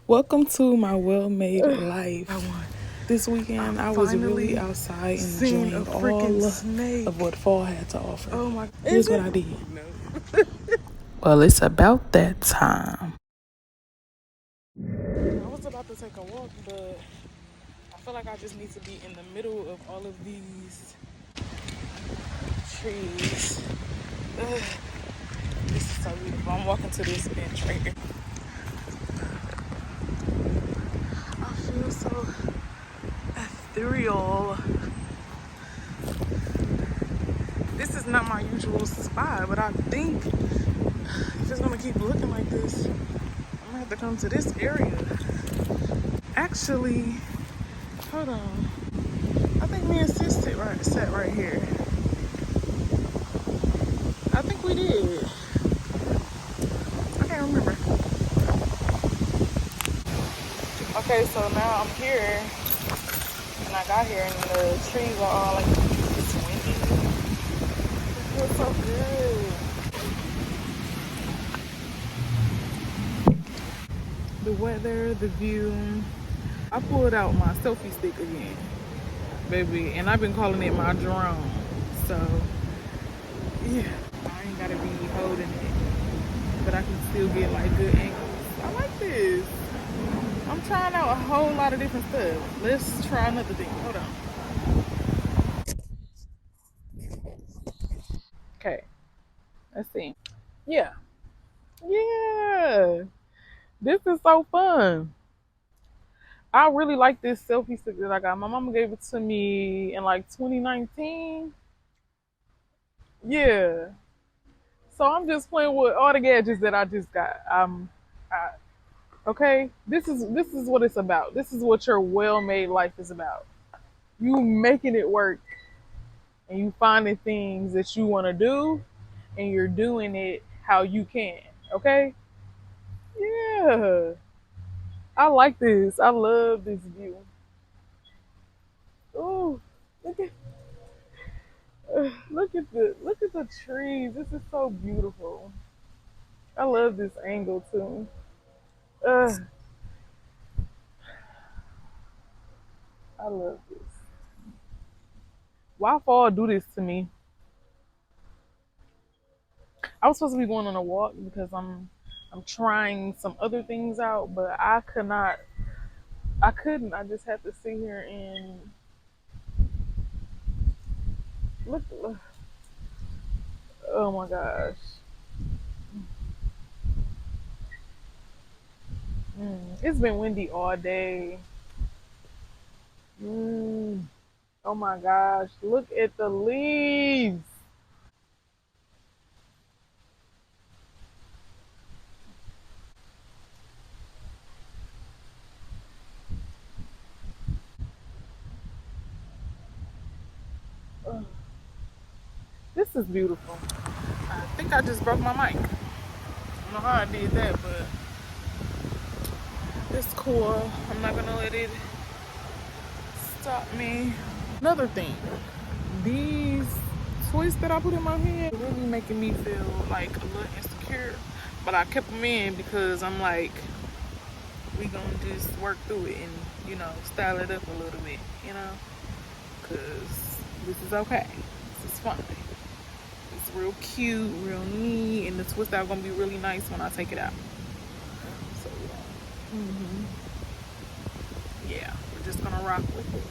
Welcome to my well-made life. This weekend, I was really outside enjoying all of what fall had to offer. Oh my! Here's what I did. No. Well, it's about that time. I was about to take a walk, but I feel like I just need to be in the middle of all of these trees. Ugh, this is so beautiful. I'm walking to this bench right here. I feel so ethereal. This is not my usual spot, but I think if it's gonna keep looking like this, I'm gonna have to come to this area. Actually, hold on. I think me and sis sat right here. I think we did. I can't remember. Okay, so now I'm here, and I got here, and the trees are all like swinging. It feels so good. The weather, the view. I pulled out my selfie stick again, baby, and I've been calling it my drone. So, yeah, I ain't gotta be holding it, but I can still get like good angles. I like this. I'm trying out a whole lot of different stuff. Let's try another thing. Hold on. Okay, let's see. Yeah. Yeah. This is so fun. I really like this selfie stick that I got. My mama gave it to me in like 2019. Yeah. So I'm just playing with all the gadgets that I just got. I, okay. This is what it's about. This is what your well-made life is about. You making it work, and you finding things that you want to do, and you're doing it how you can. Okay. Yeah. I like this. I love this view. Ooh, look at look at the trees. This is so beautiful. I love this angle too. Uh, I love this. Why fall do this to me? I was supposed to be going on a walk because I'm trying some other things out, but I could not. I couldn't. I just had to sit here and look. Oh my gosh. It's been windy all day. Mm. Oh my gosh. Look at the leaves. Ugh, this is beautiful. I think I just broke my mic. I don't know how I did that, but it's cool. I'm not gonna let it stop me. Another thing, these twists that I put in my head really making me feel like a little insecure. But I kept them in because I'm like, we gonna just work through it and style it up a little bit, because this is okay. This is fine. It's real cute, real neat, and the twists are gonna be really nice when I take it out. So yeah, we're just gonna rock with it.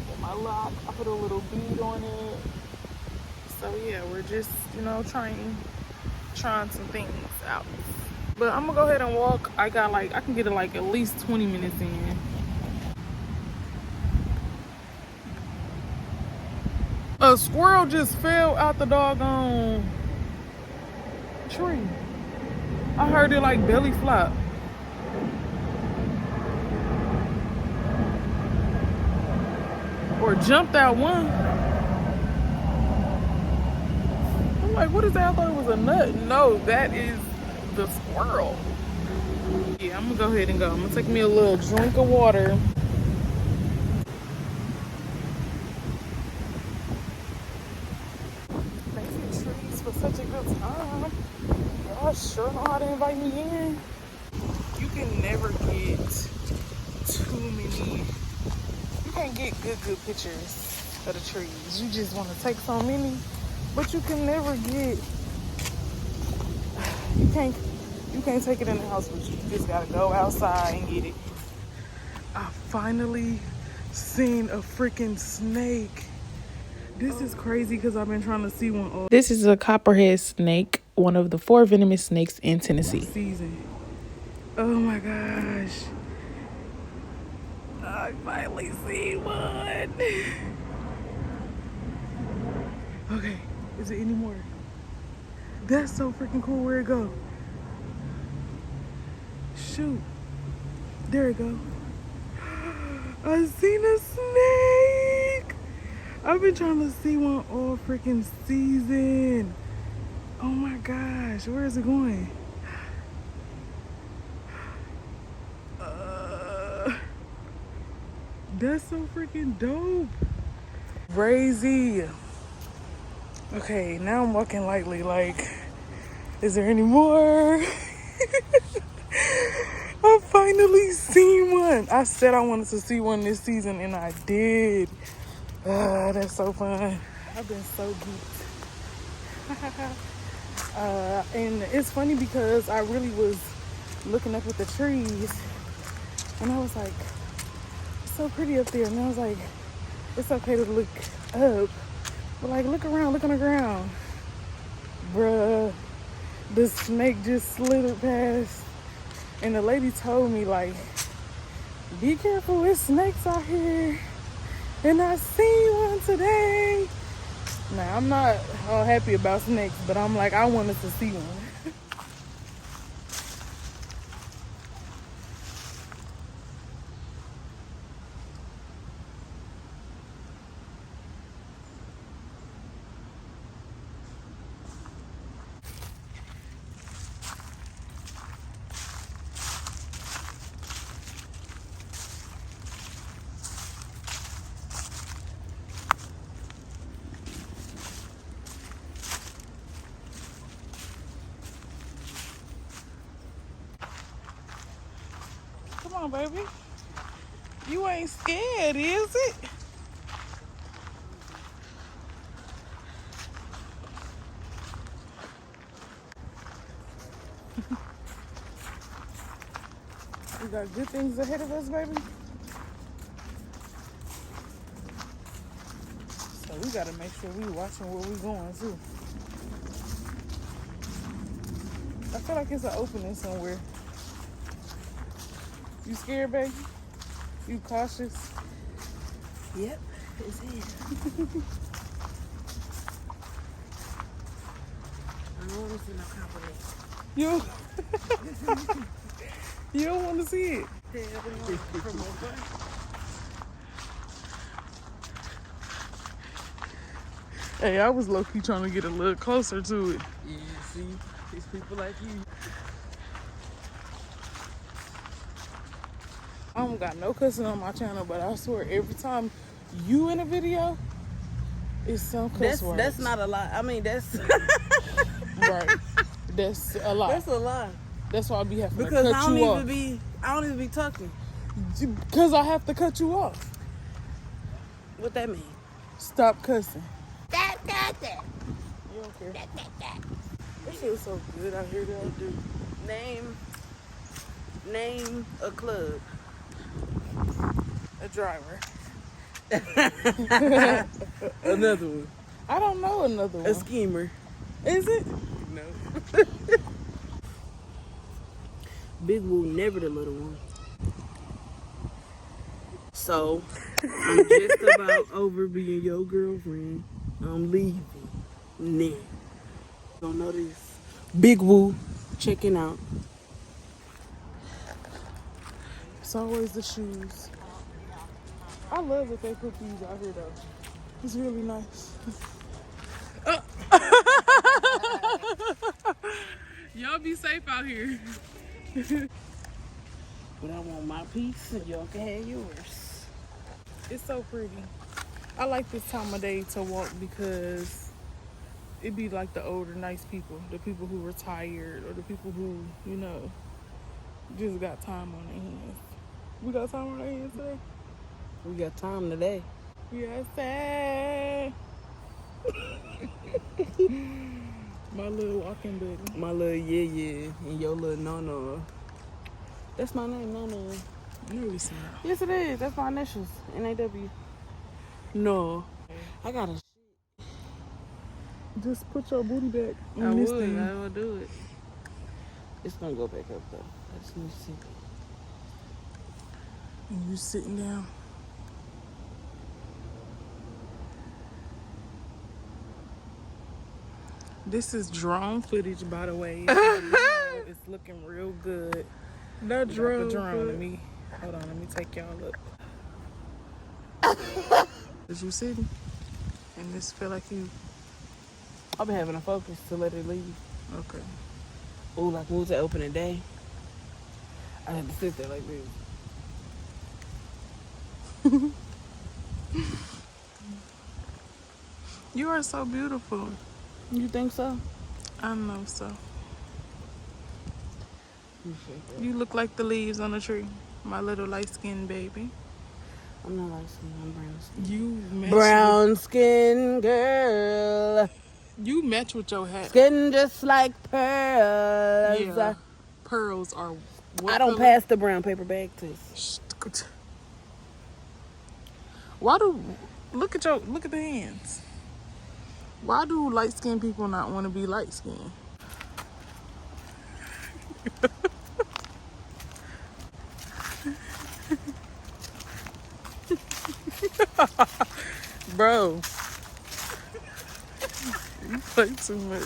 With my lock, I put a little bead on it. So yeah, we're just trying some things out. But I'm gonna go ahead and walk. I can get it like at least 20 minutes in. A squirrel just fell out the doggone tree. I heard it like belly flop. Or jumped out one. I'm like, what is that? I thought it was a nut. No, that is the squirrel. Yeah, I'm gonna go ahead and go. I'm gonna take me a little drink of water. Thank you, trees, for such a good time. Y'all sure know how to invite me in. You can never get too many. You can't get good pictures of the trees. You just want to take so many, but you can never get. You can't take it in the house with you. You just gotta go outside and get it. I finally seen a freaking snake. This is crazy because I've been trying to see one all This is a copperhead snake, one of the 4 venomous snakes in Tennessee. season. Oh my gosh. I finally seen one. Okay, is it any more? That's so freaking cool. Where'd it go? Shoot. There it go. I seen a snake. I've been trying to see one all freaking season. Oh my gosh, where is it going? That's so freaking dope. Crazy. Okay, now I'm walking lightly. Like, is there any more? I finally seen one. I said I wanted to see one this season, and I did. That's so fun. I've been so geeked. And it's funny because I really was looking up at the trees, and I was like, it's so pretty up there. And I was like, it's okay to look up, but like, look around, look on the ground. Bruh, the snake just slithered past. And the lady told me, like, be careful, there's snakes out here. And I seen one today. Now, I'm not all happy about snakes, but I'm like, I wanted to see one. Come on, baby. You ain't scared, is it? We got good things ahead of us, baby. So we gotta make sure we watching where we going too. I feel like it's an opening somewhere. You scared, baby? You cautious? Yep, it's here. I don't want to see no compliment. You you don't want to see it. Hey, I was low-key trying to get a little closer to it. Yeah, see, it's people like you. I don't got no cussing on my channel, but I swear every time you in a video, it's some cuss words. That's not a lie. I mean, that's Right. That's a lot. that's a lie. That's why I be having Because to cut you off. I don't even be talking. Because I have to cut you off. What that mean? Stop cussing. That. You don't care. That feels so good out here, though. Dude, name a club. A driver. Another one. I don't know another one. A schemer. Is it? No. Big Woo, never the little one. So, I'm just about over being your girlfriend. I'm leaving now. Don't know this. Big Woo, checking out. It's always the shoes. I love that they put these out here, though. It's really nice. Y'all be safe out here. But I want my piece and y'all can have yours. It's so pretty. I like this time of day to walk because it be like the older, nice people. The people who retired or the people who, just got time on their hands. We got time on our hands today? We got time today. Yes, sir. My little walking buddy. My little yeah and your little no. That's my name, no. No, it's not. Yes, it is. That's my initials. NAW. No. I got a. Just put your booty back I on this would. thing. I will do it. It's gonna go back up though. I just need to see. And you sitting down. This is drone footage, by the way. It's looking real good. That The drone. drone. Let me take y'all up. Is you sitting? And this feel like you I've been having a focus to let it leave. okay. Oh, like when we was at opening day, I had to sit there like this. You are so beautiful. You think so? I know so. Appreciate that. You look like the leaves on the tree. My little light skinned baby. I'm not light skin, I'm brown skin. You match Brown skin girl, you match with your hat. skin just like pearls. Yeah. Pearls are what I don't color? pass the brown paper bag test. Why do look at the hands? Why do light skinned people not want to be light skinned? Bro, you play too much.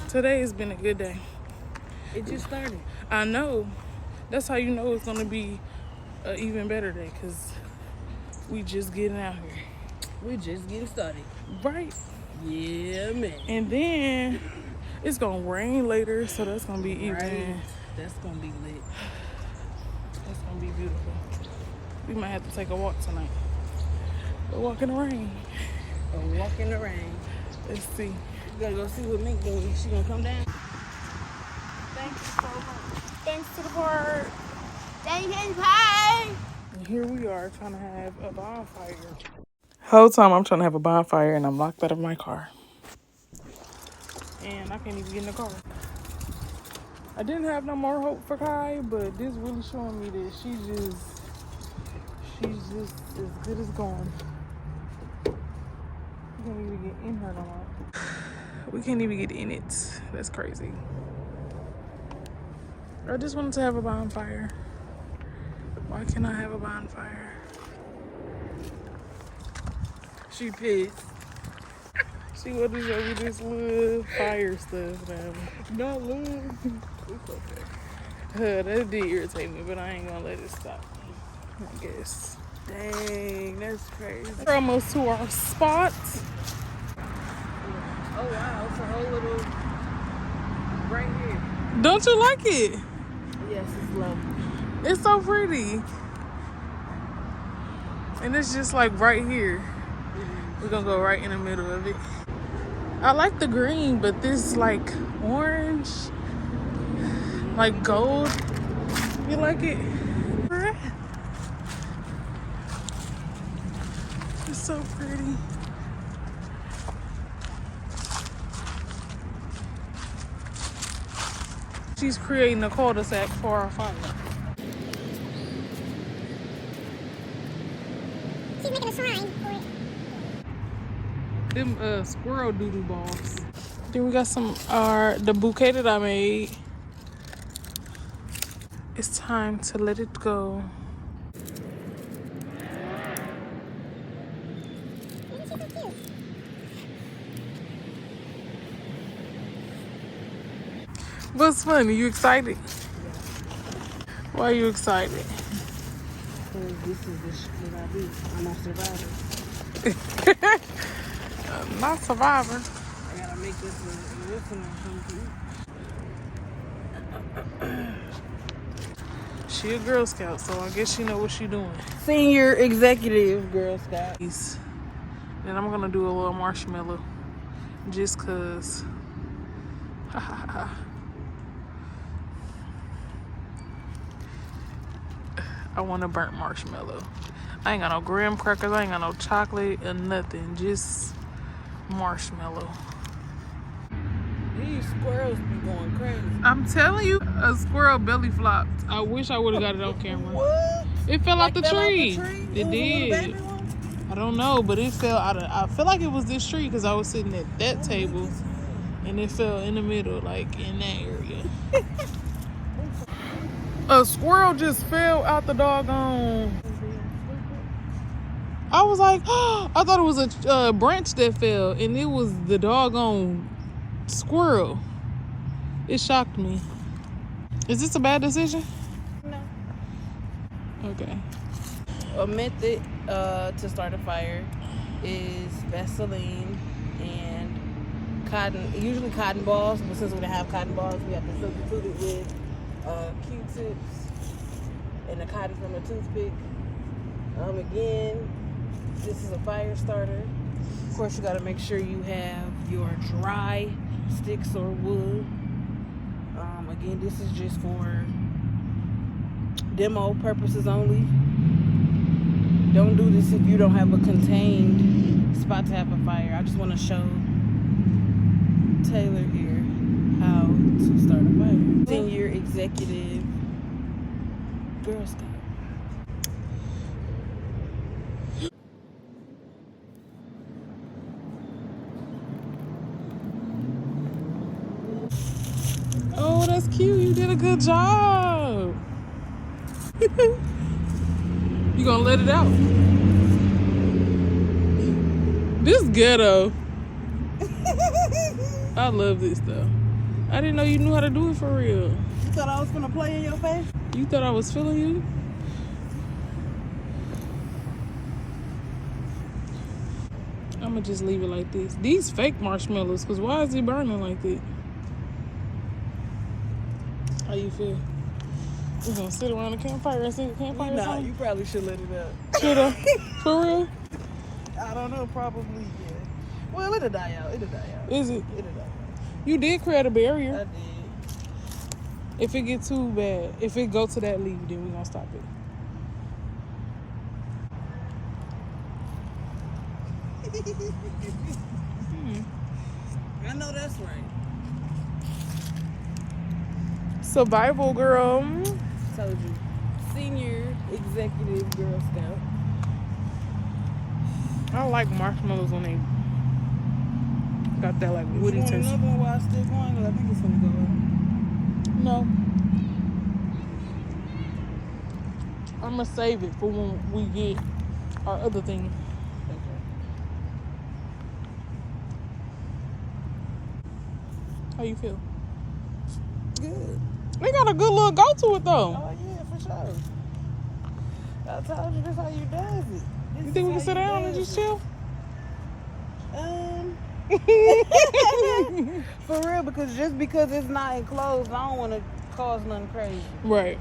Today has been a good day. It just started. I know. That's how you know it's gonna be an even better day, cause we just getting out here, We just getting started. right? Yeah, man. And then it's gonna rain later, so that's gonna be even. Right. That's gonna be lit. That's gonna be beautiful. We might have to take a walk tonight. A walk in the rain. A walk in the rain. Let's see. We gotta go see what Mink doing. She gonna come down. Thank you so much. Thanks to the park. And here we are trying to have a bonfire. Whole time I'm trying to have a bonfire and I'm locked out of my car. And I can't even get in the car. I didn't have no more hope for Kai, but this really showing me that she's just as good as gone. We can't even get in her no more. We can't even get in it. That's crazy. I just wanted to have a bonfire. Why can't I have a bonfire? She pissed. She wanted to show me this little fire stuff now. No, Lou. That did irritate me, but I ain't gonna let it stop. I guess. Dang, that's crazy. We're almost to our spot. Oh wow, it's a whole little right here. Don't you like it? Yes, it's lovely. It's so pretty. And it's just like right here. We're gonna go right in the middle of it. I like the green, but this like orange, like gold. You like it? It's so pretty. She's creating a cul-de-sac for our fire. She's making a shrine for it. Them squirrel doodle balls. Then we got some the bouquet that I made. It's time to let it go. Isn't she so cute? What's funny? You excited? Why are you excited? Because this is the shit that I do. I'm a survivor. Not survivor. I gotta make this a listen or something. She a Girl Scout, so I guess she know what she doing. Senior executive Girl Scout. Then I'm gonna do a little marshmallow, just cause. I want a burnt marshmallow. I ain't got no graham crackers. I ain't got no chocolate or nothing. Just marshmallow. These squirrels be going crazy. I'm telling you, a squirrel belly flopped. I wish I would have got it on camera. What? It fell out the Fell out tree. It It was a little did. baby one? I don't know, but it fell out of. I feel like it was this tree because I was sitting at that table, and it fell in the middle, like in that area. A squirrel just fell out the doggone. I was like, oh, I thought it was a branch that fell, and it was the doggone squirrel. It shocked me. Is this a bad decision? No. Okay. A method to start a fire is Vaseline and cotton, usually cotton balls, but since we don't have cotton balls, we have to substitute it with Q-tips and the cotton from a toothpick. Again, this is a fire starter. Of course, you got to make sure you have your dry sticks or wood. Again, this is just for demo purposes only. Don't do this if you don't have a contained spot to have a fire. I just want to show Taylor here how to start a fire. Senior executive Girl Scout. Oh, that's cute. You did a good job. You gonna let it out? This ghetto. I love this though. I didn't know you knew how to do it for real. You thought I was gonna play in your face? You thought I was feeling you? I'ma just leave it like this. These fake marshmallows, cause why is it burning like that? How you feel? We gonna sit around the campfire and sing a campfire Nah, song? you probably should let it out. Should I? For real? I don't know, probably, yeah. Well, it'll die out. It'll die out. Is it? It'll die out. You did create a I barrier. did. If it get too bad, if it go to that leaf, then we gonna stop it. I know that's right. Survival girl. Told you. Senior executive Girl Scout. I like marshmallows when they got that like woody You want taste. another one while I still going? 'Cause I think it's gonna go out. No. I'm gonna save it for when we get our other thing. How you feel? Good. They got a good little go to it though. Oh yeah, for sure. I told you this how you does it. You think we can sit down and just chill? For real, because just because it's not enclosed, I don't want to cause nothing crazy. Right.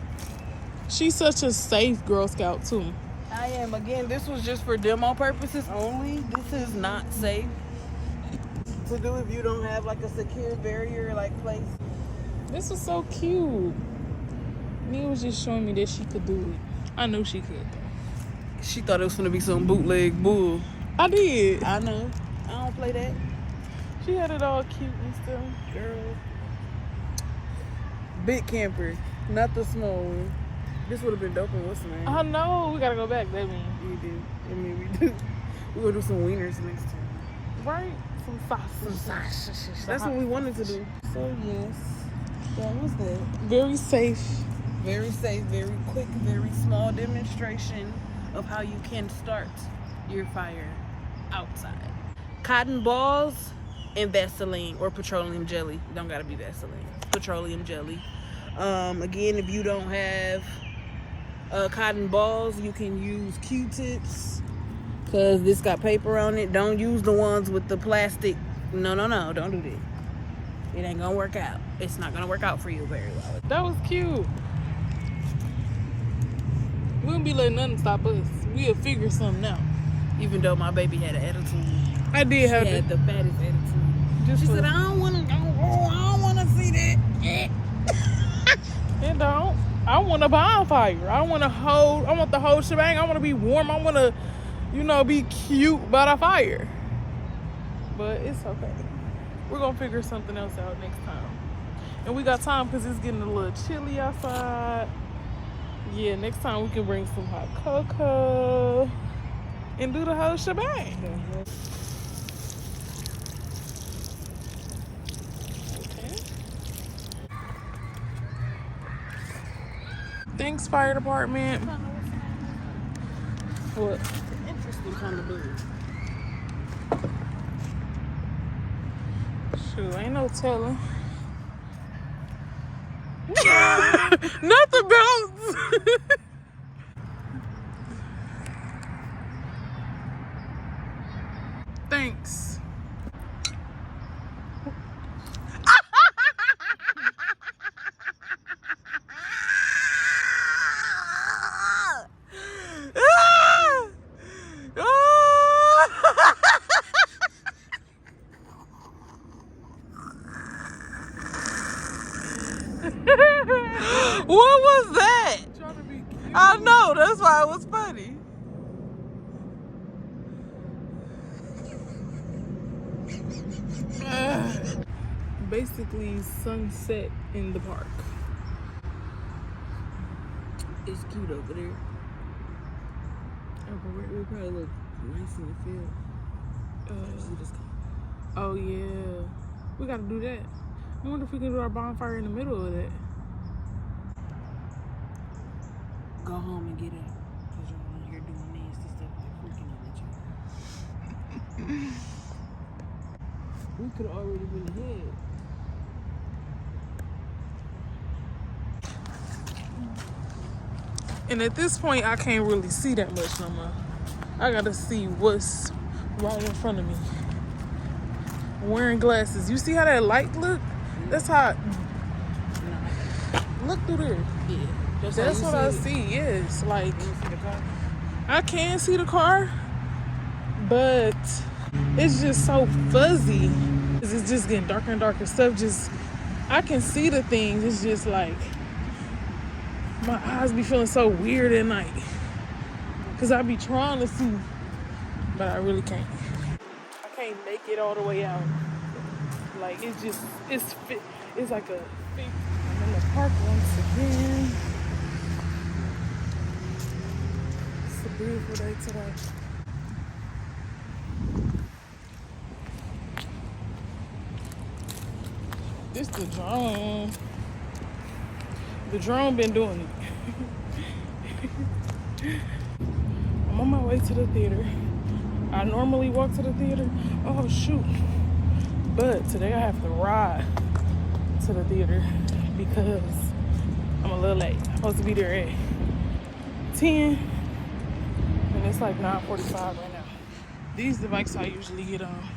She's such a safe Girl Scout too. I am. Again, this was just for demo purposes only. This is not safe to do if you don't have like a secure barrier like place. This was so cute. Nia was just showing me that she could do it. I knew she could. She thought it was gonna be some bootleg bull. I did. I know. I don't play that. She had it all cute and stuff. Girl. Big camper, not the small one. This would have been dope in what's the name? I know. We gotta go back. That means. We do. I mean, we do. We're gonna do some wieners next time. Right? Some sausage. That's what we wanted to do. So, yes. That was that. Very safe. Very safe, very quick, very small demonstration of how you can start your fire outside. Cotton balls and Vaseline or petroleum jelly. Don't gotta be Vaseline. Petroleum jelly. Again, if you don't have cotton balls, you can use Q-tips because this got paper on it. Don't use the ones with the plastic. No, don't do that. It ain't gonna work out. It's not gonna work out for you very well. That was cute. We don't be letting nothing stop us. We'll figure something out. Even though my baby had an attitude. I did have She had the fattest attitude. just She for- said, I don't want to see that. It don't. I want a bonfire. I want the whole shebang. I want to be warm. I want to, be cute by the fire. But it's okay. We're going to figure something else out next time. And we got time because it's getting a little chilly outside. Yeah, next time we can bring some hot cocoa and do the whole shebang. Okay. Thanks, fire department. What? Interesting kind of bird. Shoot, ain't no telling. Not the bounce. Thanks. What was that? I know, that's why it was funny. Basically, sunset in the park. It's cute over there. We probably look nice in the field. Oh yeah, we gotta do that. I wonder if we can do our bonfire in the middle of that. Go home and get up. Because you're on here doing nasty stuff like freaking on each other. We could have already been ahead. And at this point, I can't really see that much no more. I gotta see what's right in front of me. I'm wearing glasses. You see how that light look? That's how. Look through there. Yeah. That's what I see. Yes, like You see the car? I can see the car, but it's just so fuzzy. It's just getting darker and darker. Stuff just, I can see the things. It's just like my eyes be feeling so weird at night. Cause I be trying to see, but I really can't. I can't make it all the way out. Like it's just, it's like a fake. I'm in the park once again. It's a beautiful day today. This the drone. The drone been doing it. I'm on my way to the theater. I normally walk to the theater. Oh shoot. But today I have to ride to the theater because I'm a little late. I'm supposed to be there at 10 and it's like 9:45 right now. These are the bikes I usually get on.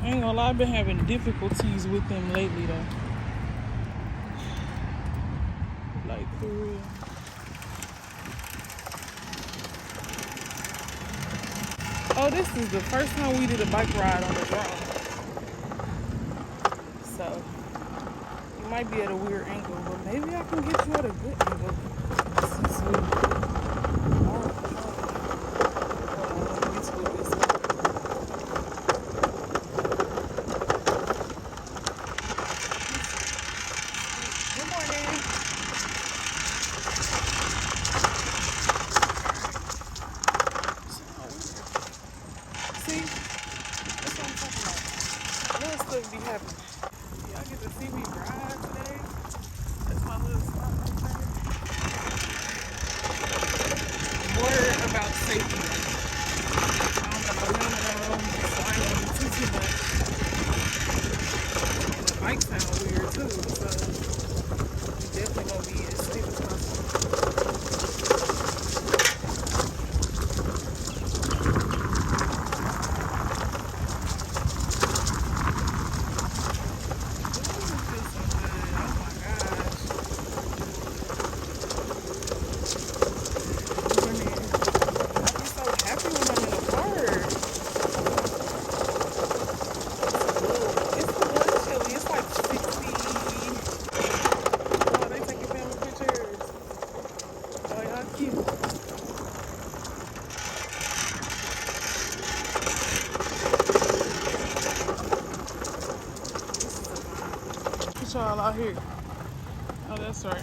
I ain't gonna lie, I've been having difficulties with them lately though. Like for real. Oh, this is the first time we did a bike ride on the drone. So, you might be at a weird angle, but maybe I can get you at a good angle. Since we are. Let me get to it this way. Good morning. See? That's what I'm talking about. Little stuff be happening. Y'all get to see me ride today. That's my little spot right there. More about safety. I don't got no helmet on, so I ain't gonna do too much. And the bike sound weird too, so we definitely gonna be as safe as possible. Ooh, it feels so good. Oh my gosh. here. Oh, that's right.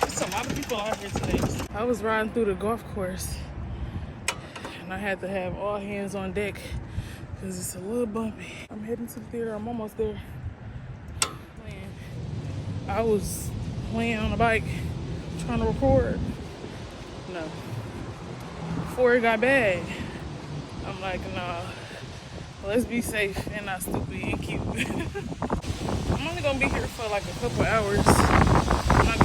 There's a lot of people out here today. I was riding through the golf course and I had to have all hands on deck because it's a little bumpy. I'm heading to the theater. I'm almost there. I was playing on a bike trying to record. No. Before it got bad, I'm like, nah, let's be safe and not stupid and cute. I'm only gonna be here for like a couple hours. I'm not